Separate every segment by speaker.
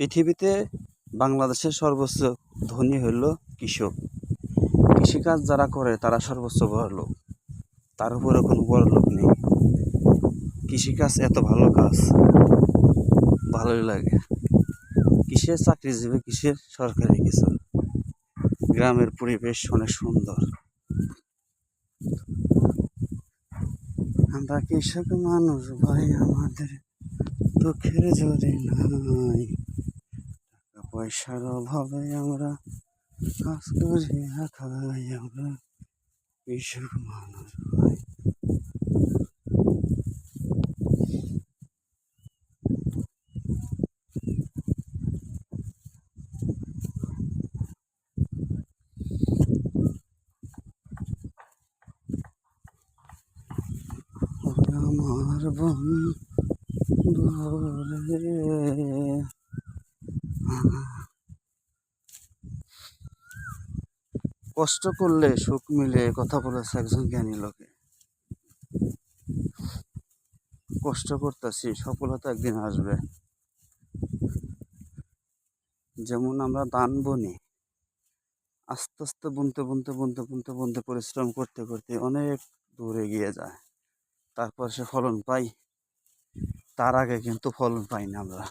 Speaker 1: পৃথিবীতে বাংলাদেশের সর্বোচ্চ ধনী হইল কৃষক। কৃষিকাজ যারা করে তারা সর্বোচ্চ বড়লোক, তার উপরে কোনো বড়লোক নেই। কৃষিকাজ এত ভালো কাজ, ভালোই লাগে। কিসের চাকরিজীবী, কিসের সরকারি কিছু। গ্রামের পরিবেশ অনেক সুন্দর। আমরা কৃষক মানুষ ভাই, আমাদের দুঃখের জোরে নাই। টাকা পয়সার অভাবে আমরা কাজ করিয়া খাই, আমরা কৃষক মানুষ ভাই। আমার বন্ধু রে, কষ্ট করলে সুখ মিলে, কথা বলেছে একজন জ্ঞানী লোকে। কষ্ট করতেছি, সফলতা একদিন আসবে। যেমন আমরা ধান বুনি, আস্তে আস্তে বুনতে বুনতে বুনতে বুনতে বুনতে পরিশ্রম করতে করতে অনেক দূর এগিয়ে যায়, তারপর সে ফলন পাই। তার আগে কিন্তু ফলন পাই না আমরা।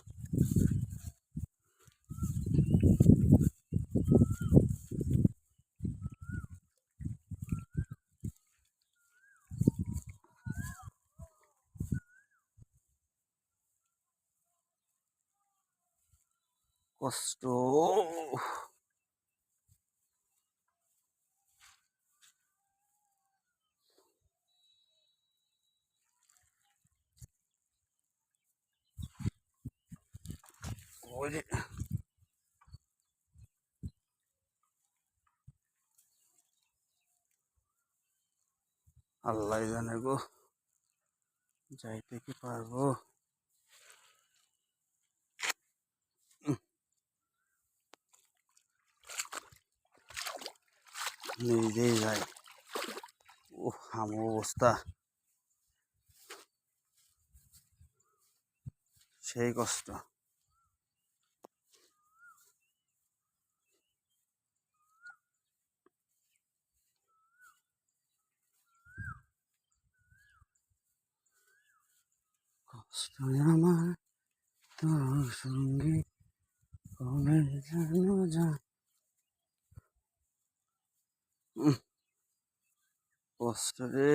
Speaker 1: কষ্ট আল্লাহ জানে গো, যাইতে কি পারবো? নিজেই যাই। ও আমার অবস্থা সেই কষ্ট। কষ্ট আমার তোর সঙ্গে কবে যেন যায়। কষ্ট রে।